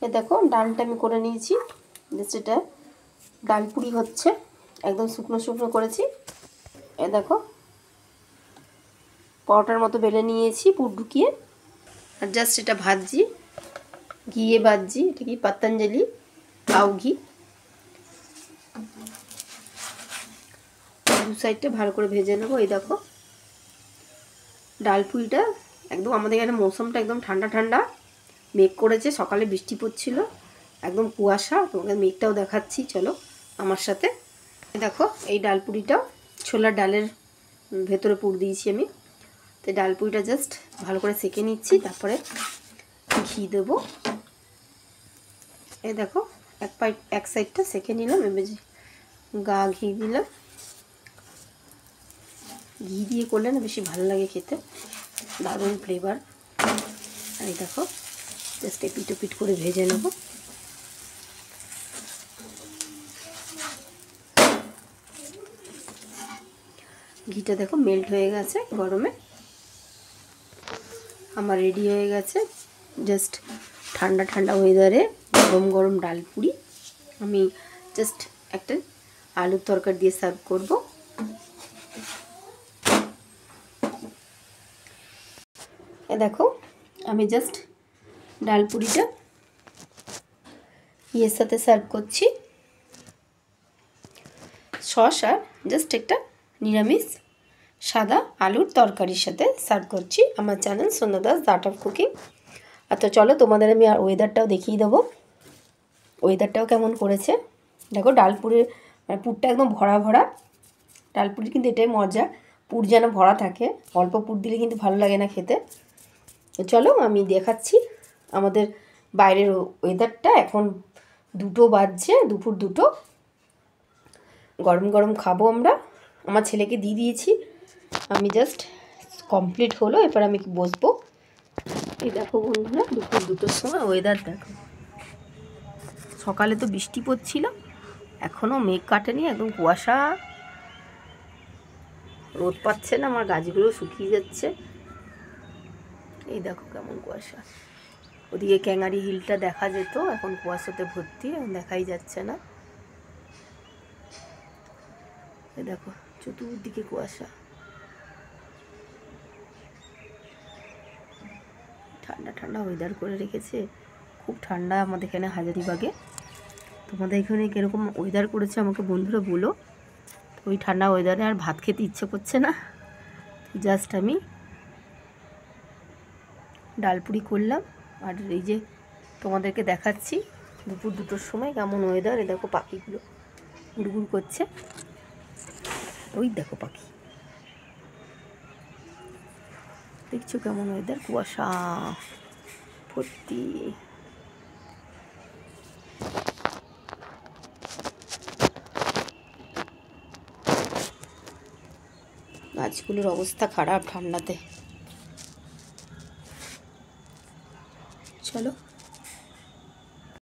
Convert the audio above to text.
এ দেখো ডালটা আমি করে নিয়েছি, জাস্ট এটা ডাল পুরি হচ্ছে, একদম শুকনো শুকনো করেছি। এ দেখো পরোটার মতো বেলে নিয়েছি পুর ঢুকিয়ে, আর জাস্ট এটা ভাজছি, ঘিয়ে ভাজছি। এটা কি পতঞ্জলি কাউ ঘি। দু সাইডটা ভালো করে ভেজে নেবো। এই দেখো ডাল পুরিটা একদম, আমাদের এখানে মৌসুমটা একদম ঠান্ডা ঠান্ডা, মেঘ করেছে, সকালে বৃষ্টি পড়ছিল, একদম কুয়াশা। তোমাকে মেঘটাও দেখাচ্ছি, চলো আমার সাথে। দেখো এই ডাল পুরিটা ছোলার ডালের ভেতরে পুর দিয়েছি আমি। তো ডাল পুরিটা জাস্ট ভালো করে সেঁকে নিচ্ছি, তারপরে ঘি দেবো। এই দেখো এক সাইডটা সেঁকে নিলাম, এবার গা ঘি দিলাম। ঘি দিয়ে করলে না বেশি ভালো লাগে খেতে, দারুণ ফ্লেভার। আর এই দেখো জাস্ট এপিট ওপিট করে ভেজে নেব। ঘিটা দেখো মেল্ট হয়ে গেছে গরমে, আমার রেডি হয়ে গেছে। জাস্ট ঠান্ডা ঠান্ডা ওয়েদারে গরম গরম ডাল পুরি আমি জাস্ট একটা আলুর তরকারি দিয়ে সার্ভ করব। এ দেখো আমি জাস্ট ডাল পুরিটা ইয়ের সাথে সার্ভ করছি, সস আর জাস্ট একটা নিরামিষ সাদা আলুর তরকারির সাথে সার্ভ করছি। আমার চ্যানেল সোনা দাস আর্ট অফ কুকিং। আর তো চলো তোমাদের আমি আর ওয়েদারটাও দেখিয়ে দেবো, ওয়েদারটাও কেমন করেছে। দেখো ডালপুরের মানে পুরটা একদম ভরা ভরা। ডালপুরির কিন্তু এটাই মজা, পুর যেন ভরা থাকে, অল্প পুর দিলে কিন্তু ভালো লাগে না খেতে। তো চলো আমি দেখাচ্ছি আমাদের বাইরের ওয়েদারটা। এখন 2টো বাজছে, দুপুর 2টো। গরম গরম খাবো আমরা। আমার ছেলেকে দিয়ে দিয়েছি, আমি জাস্ট কমপ্লিট হলো, এবার আমি বসবো। এই দেখো বন্ধুরা দুপুর 2টোর সময় ওয়েদার দেখো। সকালে তো বৃষ্টি পড়ছিল, এখনও মেঘ কাটেনি, একদম কুয়াশা, রোদ পাচ্ছে না, আমার গাছগুলো শুকিয়ে যাচ্ছে। এই দেখো কেমন কুয়াশা। ওদিকে ক্যাঙারি হিলটা দেখা যেত, এখন কুয়াশাতে ভর্তি, দেখাই যাচ্ছে না। এই দেখো চতুর্দিকে কুয়াশা। ঠান্ডা ঠান্ডা ওয়েদার করে রেখেছে, খুব ঠান্ডা আমাদের এখানে হাজারিবাগে। তোমাদের এখানে কীরকম ওয়েদার করেছে আমাকে বন্ধুরা বলো। ওই ঠান্ডা ওয়েদারে আর ভাত খেতে ইচ্ছে করছে না, জাস্ট আমি ডালপুরি করলাম। আর এই যে তোমাদেরকে দেখাচ্ছি দুপুর 2টোর সময় কেমন ওয়েদার। এ দেখো পাখিগুলো গুড়গুড় করছে, ওই দেখো পাখি, দেখছো কেমন ওয়েদার, কুয়াশা ভর্তি। গাছগুলোর অবস্থা খারাপ ঠান্ডাতে। চলো